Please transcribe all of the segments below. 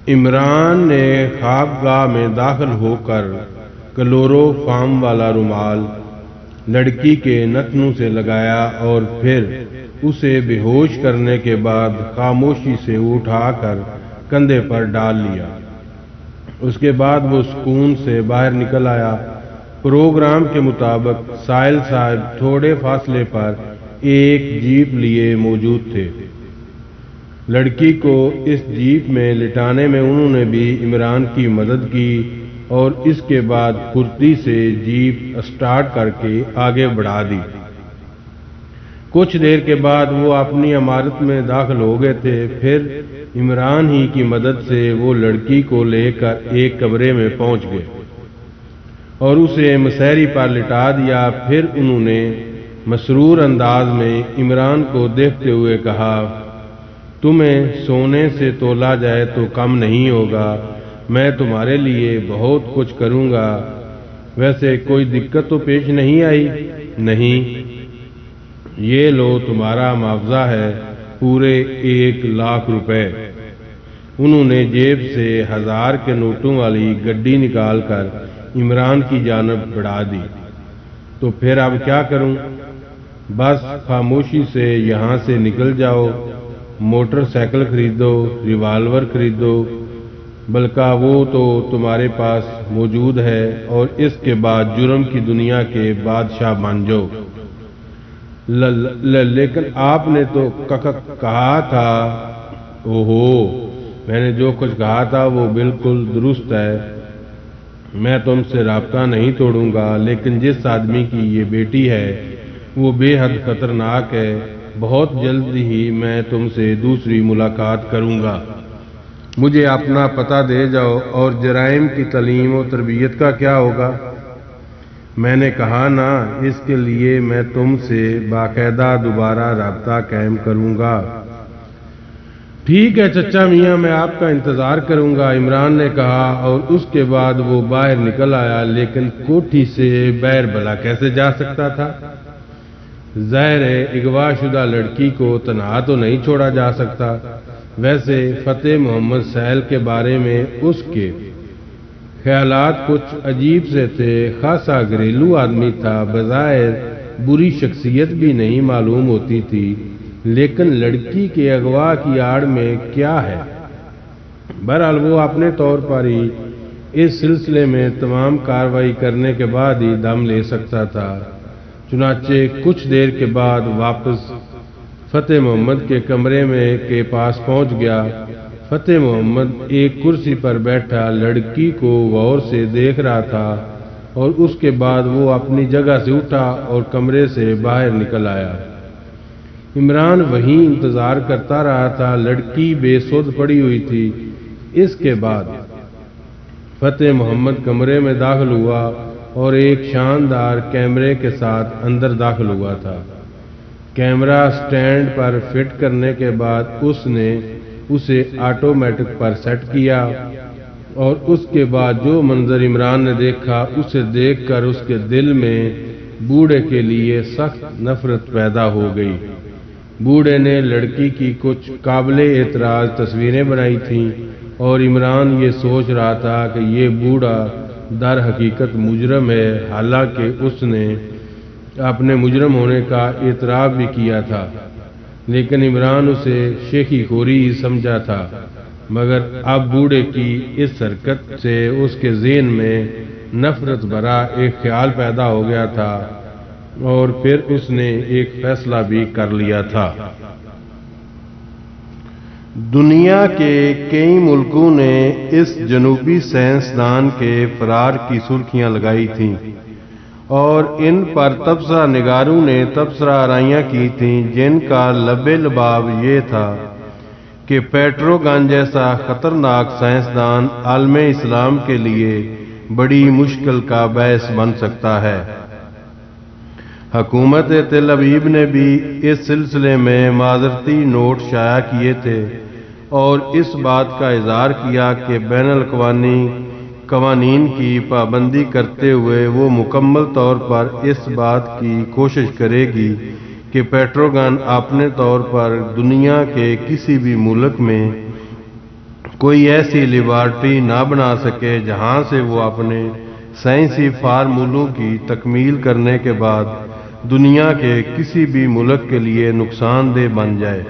عمران نے خوابگاہ میں داخل ہو کر کلورو فارم والا رومال لڑکی کے نتنوں سے لگایا اور پھر اسے بے ہوش کرنے کے بعد خاموشی سے اٹھا کر کندھے پر ڈال لیا۔ اس کے بعد وہ سکون سے باہر نکل آیا۔ پروگرام کے مطابق ساحل صاحب تھوڑے فاصلے پر ایک جیپ لیے موجود تھے۔ لڑکی کو اس جیپ میں لٹانے میں انہوں نے بھی عمران کی مدد کی اور اس کے بعد پھرتی سے جیپ اسٹارٹ کر کے آگے بڑھا دی۔ کچھ دیر کے بعد وہ اپنی عمارت میں داخل ہو گئے تھے۔ پھر عمران ہی کی مدد سے وہ لڑکی کو لے کر ایک کمرے میں پہنچ گئے اور اسے مسہری پر لٹا دیا۔ پھر انہوں نے مسرور انداز میں عمران کو دیکھتے ہوئے کہا، تمہیں سونے سے تولا جائے تو کم نہیں ہوگا، میں تمہارے لیے بہت کچھ کروں گا۔ ویسے کوئی دقت تو پیش نہیں آئی؟ نہیں، یہ لو تمہارا معاوضہ ہے، پورے 1,00,000 روپے۔ انہوں نے جیب سے 1000 کے نوٹوں والی گڈی نکال کر عمران کی جانب بڑھا دی۔ تو پھر اب کیا کروں؟ بس خاموشی سے یہاں سے نکل جاؤ، موٹر سائیکل خریدو، ریوالور خریدو، بلکہ وہ تو تمہارے پاس موجود ہے، اور اس کے بعد جرم کی دنیا کے بادشاہ بن جاؤ۔ لیکن آپ نے تو کہا تھا۔ اوہو، میں نے جو کچھ کہا تھا وہ بالکل درست ہے، میں تم سے رابطہ نہیں توڑوں گا، لیکن جس آدمی کی یہ بیٹی ہے وہ بے حد خطرناک ہے۔ بہت جلد ہی میں تم سے دوسری ملاقات کروں گا، مجھے اپنا پتہ دے جاؤ۔ اور جرائم کی تعلیم و تربیت کا کیا ہوگا؟ میں نے کہا نا، اس کے لیے میں تم سے باقاعدہ دوبارہ رابطہ قائم کروں گا۔ ٹھیک ہے چچا میاں، میں آپ کا انتظار کروں گا، عمران نے کہا، اور اس کے بعد وہ باہر نکل آیا۔ لیکن کوٹھی سے باہر بھلا کیسے جا سکتا تھا؟ ظاہر ہے اغوا شدہ لڑکی کو تنہا تو نہیں چھوڑا جا سکتا۔ ویسے فتح محمد سہیل کے بارے میں اس کے خیالات کچھ عجیب سے تھے۔ خاصا گھریلو آدمی تھا، بظاہر بری شخصیت بھی نہیں معلوم ہوتی تھی، لیکن لڑکی کے اغوا کی آڑ میں کیا ہے؟ بہرحال وہ اپنے طور پر ہی اس سلسلے میں تمام کارروائی کرنے کے بعد ہی دم لے سکتا تھا۔ چنانچہ کچھ دیر کے بعد واپس فتح محمد کے کمرے کے پاس پہنچ گیا۔ فتح محمد ایک کرسی پر بیٹھا لڑکی کو غور سے دیکھ رہا تھا، اور اس کے بعد وہ اپنی جگہ سے اٹھا اور کمرے سے باہر نکل آیا۔ عمران وہیں انتظار کرتا رہا تھا، لڑکی بے سود پڑی ہوئی تھی۔ اس کے بعد فتح محمد کمرے میں داخل ہوا اور ایک شاندار کیمرے کے ساتھ اندر داخل ہوا تھا۔ کیمرہ سٹینڈ پر فٹ کرنے کے بعد اس نے اسے آٹومیٹک پر سیٹ کیا، اور اس کے بعد جو منظر عمران نے دیکھا، اسے دیکھ کر اس کے دل میں بوڑھے کے لیے سخت نفرت پیدا ہو گئی۔ بوڑھے نے لڑکی کی کچھ قابل اعتراض تصویریں بنائی تھیں، اور عمران یہ سوچ رہا تھا کہ یہ بوڑھا در حقیقت مجرم ہے، حالانکہ اس نے اپنے مجرم ہونے کا اعتراف بھی کیا تھا، لیکن عمران اسے شیخی خوری ہی سمجھا تھا۔ مگر اب بوڑھے کی اس حرکت سے اس کے ذہن میں نفرت بھرا ایک خیال پیدا ہو گیا تھا، اور پھر اس نے ایک فیصلہ بھی کر لیا تھا۔ دنیا کے کئی ملکوں نے اس جنوبی سائنسدان کے فرار کی سرخیاں لگائی تھیں، اور ان پر تبصرہ نگاروں نے تبصرہ آرائیاں کی تھیں، جن کا لب لباب یہ تھا کہ پیٹروگن جیسا خطرناک سائنسدان عالم اسلام کے لیے بڑی مشکل کا باعث بن سکتا ہے۔ حکومت تل ابیب نے بھی اس سلسلے میں معذرتی نوٹ شائع کیے تھے، اور اس بات کا اظہار کیا کہ بین الاقوامی قوانین کی پابندی کرتے ہوئے وہ مکمل طور پر اس بات کی کوشش کرے گی کہ پیٹروگن اپنے طور پر دنیا کے کسی بھی ملک میں کوئی ایسی لیبارٹری نہ بنا سکے جہاں سے وہ اپنے سائنسی فارمولوں کی تکمیل کرنے کے بعد دنیا کے کسی بھی ملک کے لیے نقصان دہ بن جائے۔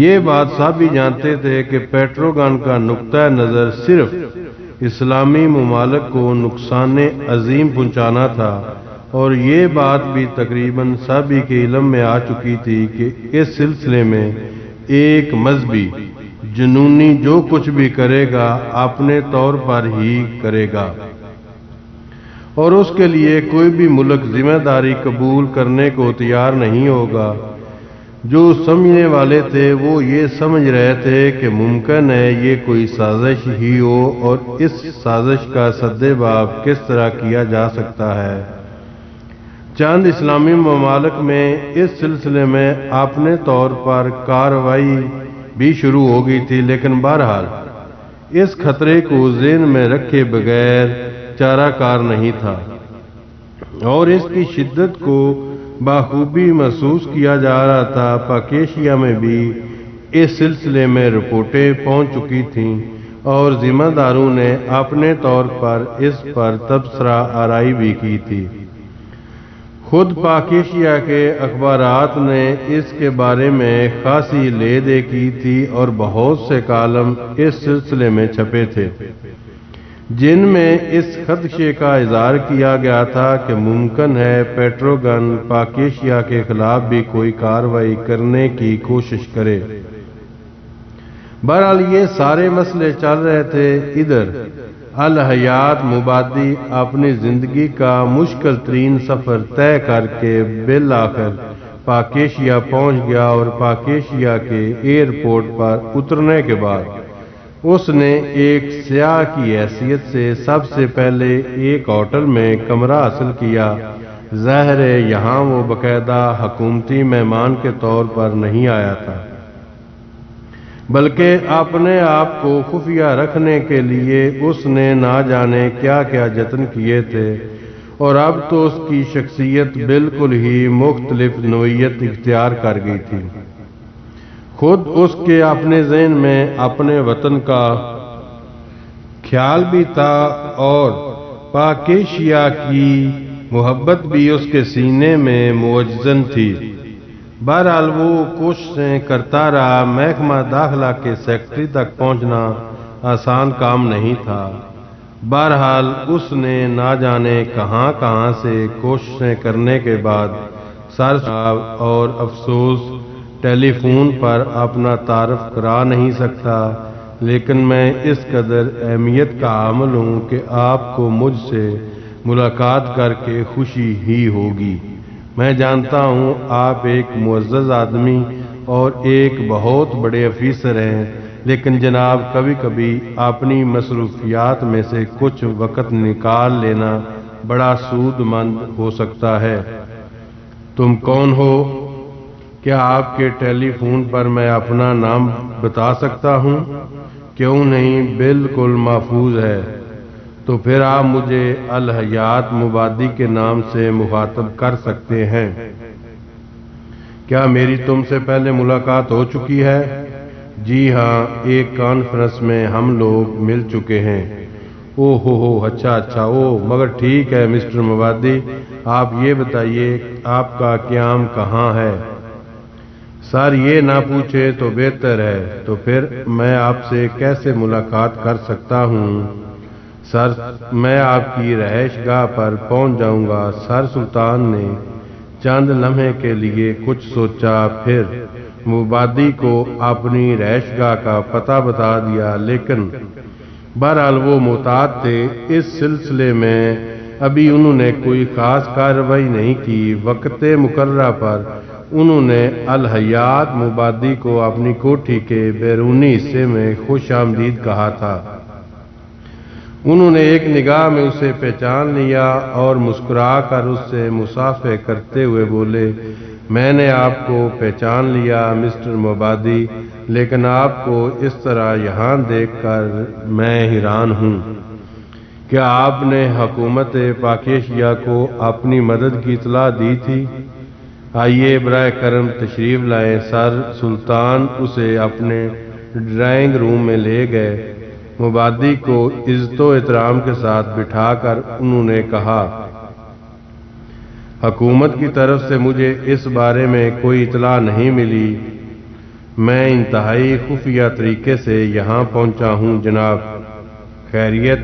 یہ بات سب بھی جانتے تھے کہ پیٹروگن کا نقطہ نظر صرف اسلامی ممالک کو نقصان عظیم پہنچانا تھا، اور یہ بات بھی تقریباً سبھی کے علم میں آ چکی تھی کہ اس سلسلے میں ایک مذہبی جنونی جو کچھ بھی کرے گا اپنے طور پر ہی کرے گا، اور اس کے لیے کوئی بھی ملک ذمہ داری قبول کرنے کو تیار نہیں ہوگا۔ جو سمجھنے والے تھے وہ یہ سمجھ رہے تھے کہ ممکن ہے یہ کوئی سازش ہی ہو، اور اس سازش کا سدباب کس طرح کیا جا سکتا ہے۔ چند اسلامی ممالک میں اس سلسلے میں اپنے طور پر کارروائی بھی شروع ہو گئی تھی، لیکن بہرحال اس خطرے کو ذہن میں رکھے بغیر چارہ کار نہیں تھا، اور اس کی شدت کو بخوبی محسوس کیا جا رہا تھا۔ پاک ایشیا میں بھی اس سلسلے میں رپورٹیں پہنچ چکی تھیں، اور ذمہ داروں نے اپنے طور پر اس پر تبصرہ آرائی بھی کی تھی۔ خود پاک ایشیا کے اخبارات نے اس کے بارے میں خاصی لے دے کی تھی، اور بہت سے کالم اس سلسلے میں چھپے تھے جن میں اس خدشے کا اظہار کیا گیا تھا کہ ممکن ہے پیٹروگن پاک ایشیا کے خلاف بھی کوئی کارروائی کرنے کی کوشش کرے۔ بہرحال یہ سارے مسئلے چل رہے تھے۔ ادھر الحیات مبادی اپنی زندگی کا مشکل ترین سفر طے کر کے بالآخر پاک ایشیا پہنچ گیا، اور پاک ایشیا کے ایئرپورٹ پر اترنے کے بعد اس نے ایک سیاح کی حیثیت سے سب سے پہلے ایک ہوٹل میں کمرہ حاصل کیا۔ ظاہر ہے یہاں وہ باقاعدہ حکومتی مہمان کے طور پر نہیں آیا تھا، بلکہ اپنے آپ کو خفیہ رکھنے کے لیے اس نے نہ جانے کیا کیا جتن کیے تھے، اور اب تو اس کی شخصیت بالکل ہی مختلف نوعیت اختیار کر گئی تھی۔ خود اس کے اپنے ذہن میں اپنے وطن کا خیال بھی تھا، اور پاک ایشیا کی محبت بھی اس کے سینے میں معجزن تھی۔ بہرحال وہ کوششیں کرتا رہا۔ محکمہ داخلہ کے سیکرٹری تک پہنچنا آسان کام نہیں تھا۔ بہرحال اس نے نہ جانے کہاں کہاں سے کوششیں کرنے کے بعد سر اور افسوس ٹیلی فون پر اپنا تعارف کرا نہیں سکتا، لیکن میں اس قدر اہمیت کا حامل ہوں کہ آپ کو مجھ سے ملاقات کر کے خوشی ہی ہوگی۔ میں جانتا ہوں آپ ایک معزز آدمی اور ایک بہت بڑے افیسر ہیں، لیکن جناب کبھی کبھی اپنی مصروفیات میں سے کچھ وقت نکال لینا بڑا سود مند ہو سکتا ہے۔ تم کون ہو؟ کیا آپ کے ٹیلی فون پر میں اپنا نام بتا سکتا ہوں؟ کیوں نہیں، بالکل محفوظ ہے۔ تو پھر آپ مجھے الحیات مبادی کے نام سے مخاطب کر سکتے ہیں۔ کیا میری تم سے پہلے ملاقات ہو چکی ہے؟ جی ہاں، ایک کانفرنس میں ہم لوگ مل چکے ہیں۔ او ہو اچھا مگر ٹھیک ہے مسٹر مبادی، آپ یہ بتائیے آپ کا قیام کہاں ہے؟ سر یہ نہ پوچھے تو بہتر ہے۔ تو پھر میں آپ سے کیسے ملاقات کر سکتا ہوں؟ سر میں آپ کی رہائش گاہ پر پہنچ جاؤں گا۔ سر سلطان نے چند لمحے کے لیے کچھ سوچا، پھر مبادی کو اپنی رہائش گاہ کا پتہ بتا دیا، لیکن بہرحال وہ محتاط تھے۔ اس سلسلے میں ابھی انہوں نے کوئی خاص کارروائی نہیں کی۔ وقت مقررہ پر انہوں نے الحیات مبادی کو اپنی کوٹھی کے بیرونی حصے میں خوش آمدید کہا تھا۔ انہوں نے ایک نگاہ میں اسے پہچان لیا اور مسکرا کر اس سے مصافحہ کرتے ہوئے بولے، میں نے آپ کو پہچان لیا مسٹر مبادی، لیکن آپ کو اس طرح یہاں دیکھ کر میں حیران ہوں۔ کیا آپ نے حکومت پاک ایشیا کو اپنی مدد کی اطلاع دی تھی؟ آئیے براہ کرم تشریف لائیں۔ سر سلطان اسے اپنے ڈرائنگ روم میں لے گئے۔ مبادی کو عزت و احترام کے ساتھ بٹھا کر انہوں نے کہا، حکومت کی طرف سے مجھے اس بارے میں کوئی اطلاع نہیں ملی، میں انتہائی خفیہ طریقے سے یہاں پہنچا ہوں جناب۔ خیریت؟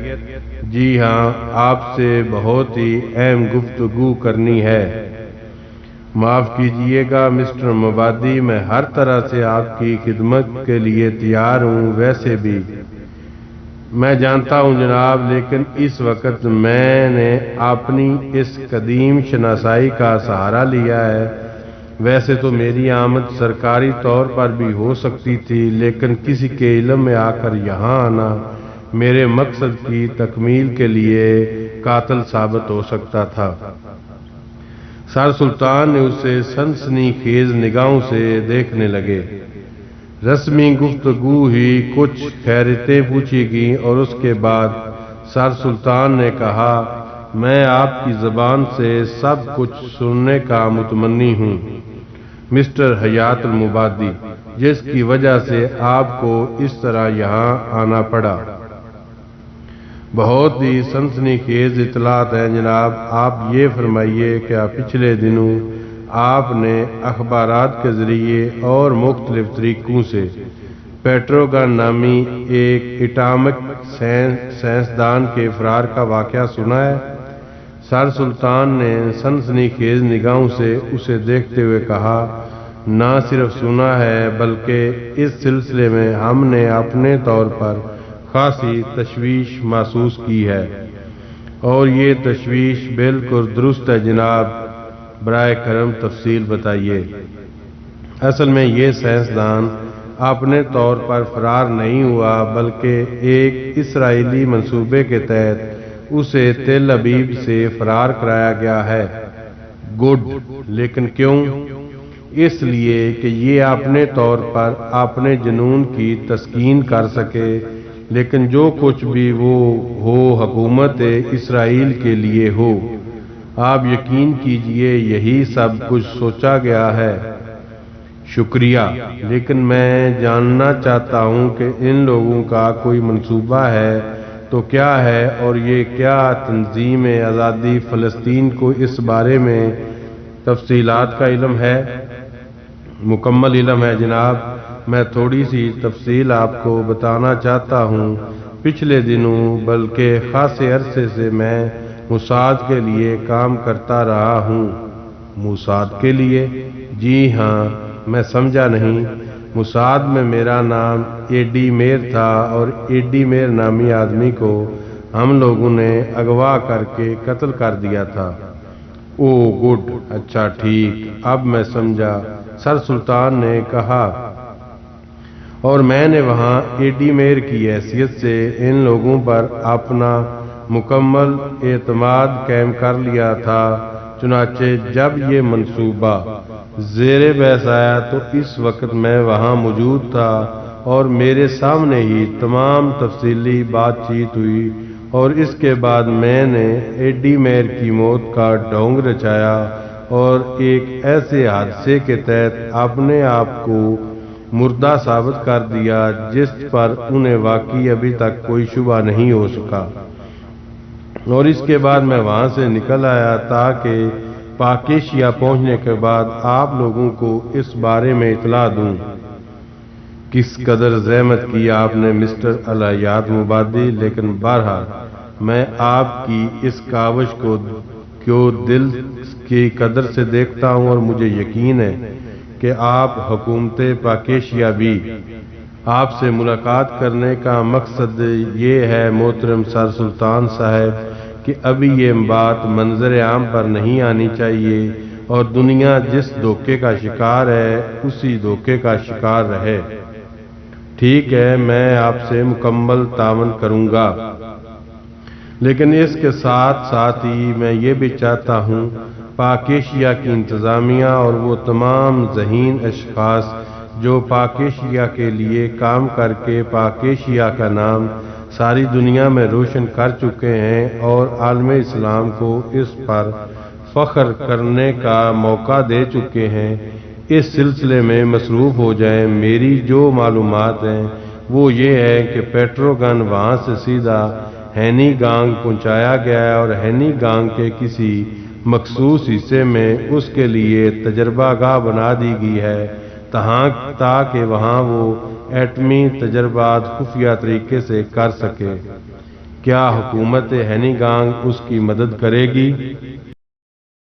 جی ہاں، آپ سے بہت ہی اہم گفتگو کرنی ہے۔ معاف کیجئے گا مسٹر مبادی، میں ہر طرح سے آپ کی خدمت کے لیے تیار ہوں۔ ویسے بھی میں جانتا ہوں جناب، لیکن اس وقت میں نے اپنی اس قدیم شناسائی کا سہارا لیا ہے۔ ویسے تو میری آمد سرکاری طور پر بھی ہو سکتی تھی، لیکن کسی کے علم میں آ کر یہاں آنا میرے مقصد کی تکمیل کے لیے قاتل ثابت ہو سکتا تھا۔ سر سلطان نے اسے سنسنی خیز نگاہوں سے دیکھنے لگے۔ رسمی گفتگو ہی کچھ خیریتیں پوچھی گئیں اور اس کے بعد سر سلطان نے کہا، میں آپ کی زبان سے سب کچھ سننے کا متمنی ہوں مسٹر حیات المبادی، جس کی وجہ سے آپ کو اس طرح یہاں آنا پڑا۔ بہت ہی سنسنی خیز اطلاعات ہیں جناب۔ آپ یہ فرمائیے کہ پچھلے دنوں آپ نے اخبارات کے ذریعے اور مختلف طریقوں سے پیٹروگن نامی ایک ایٹامک سائنسدان کے فرار کا واقعہ سنا ہے؟ سر سلطان نے سنسنی خیز نگاہوں سے اسے دیکھتے ہوئے کہا، نہ صرف سنا ہے بلکہ اس سلسلے میں ہم نے اپنے طور پر خاصی تشویش محسوس کی ہے، اور یہ تشویش بالکل درست ہے جناب۔ برائے کرم تفصیل بتائیے۔ اصل میں یہ سائنسدان اپنے طور پر فرار نہیں ہوا، بلکہ ایک اسرائیلی منصوبے کے تحت اسے تل ابیب سے فرار کرایا گیا ہے۔ گڈ، لیکن کیوں؟ اس لیے کہ یہ اپنے طور پر اپنے جنون کی تسکین کر سکے، لیکن جو کچھ بھی وہ ہو حکومت اسرائیل کے لیے ہو۔ آپ یقین کیجئے یہی سب کچھ سوچا گیا ہے۔ شکریہ، لیکن میں جاننا چاہتا ہوں کہ ان لوگوں کا کوئی منصوبہ ہے تو کیا ہے، اور یہ کیا تنظیم آزادی فلسطین کو اس بارے میں تفصیلات کا علم ہے؟ مکمل علم ہے جناب۔ میں تھوڑی سی تفصیل آپ کو بتانا چاہتا ہوں۔ پچھلے دنوں بلکہ خاصے عرصے سے میں موساد کے لیے کام کرتا رہا ہوں۔ موساد کے لیے؟ جی ہاں، میں سمجھا نہیں۔ موساد میں میرا نام ایڈی میر تھا، اور ایڈی میر نامی آدمی کو ہم لوگوں نے اغوا کر کے قتل کر دیا تھا۔ او گڈ، اچھا ٹھیک، اب میں سمجھا، سر سلطان نے کہا۔ اور میں نے وہاں ایڈی میر کی حیثیت سے ان لوگوں پر اپنا مکمل اعتماد قائم کر لیا تھا۔ چنانچہ جب یہ منصوبہ زیر بحث آیا تو اس وقت میں وہاں موجود تھا، اور میرے سامنے ہی تمام تفصیلی بات چیت ہوئی، اور اس کے بعد میں نے ایڈی میر کی موت کا ڈھونگ رچایا اور ایک ایسے حادثے کے تحت اپنے آپ کو مردہ ثابت کر دیا جس پر انہیں واقعی ابھی تک کوئی شبہ نہیں ہو سکا۔ اور اس کے بعد میں وہاں سے نکل آیا تاکہ پاک ایشیا پہنچنے کے بعد آپ لوگوں کو اس بارے میں اطلاع دوں۔ کس قدر زحمت کی آپ نے مسٹر الحیات مبادی، لیکن بہرحال میں آپ کی اس کاوش کو دل کی قدر سے دیکھتا ہوں، اور مجھے یقین ہے کہ آپ حکومت پاک ایشیا بھی آپ سے ملاقات کرنے کا مقصد یہ ہے محترم سر سلطان صاحب کہ ابھی یہ بات منظر عام پر نہیں آنی چاہیے، اور دنیا جس دھوکے کا شکار ہے اسی دھوکے کا شکار رہے۔ ٹھیک ہے، میں آپ سے مکمل تعاون کروں گا، لیکن اس کے ساتھ ساتھ ہی میں یہ بھی چاہتا ہوں پاک ایشیا کی انتظامیہ اور وہ تمام ذہین اشخاص جو پاک ایشیا کے لیے کام کر کے پاک ایشیا کا نام ساری دنیا میں روشن کر چکے ہیں اور عالم اسلام کو اس پر فخر کرنے کا موقع دے چکے ہیں، اس سلسلے میں مصروف ہو جائیں۔ میری جو معلومات ہیں وہ یہ ہے کہ پیٹرو گن وہاں سے سیدھا ہینی گانگ پہنچایا گیا ہے اور ہینی گانگ کے کسی مخصوص حصے میں اس کے لیے تجربہ گاہ بنا دی گئی ہے تاکہ وہاں وہ ایٹمی تجربات خفیہ طریقے سے کر سکے۔ کیا حکومت ہینی گانگ اس کی مدد کرے گی؟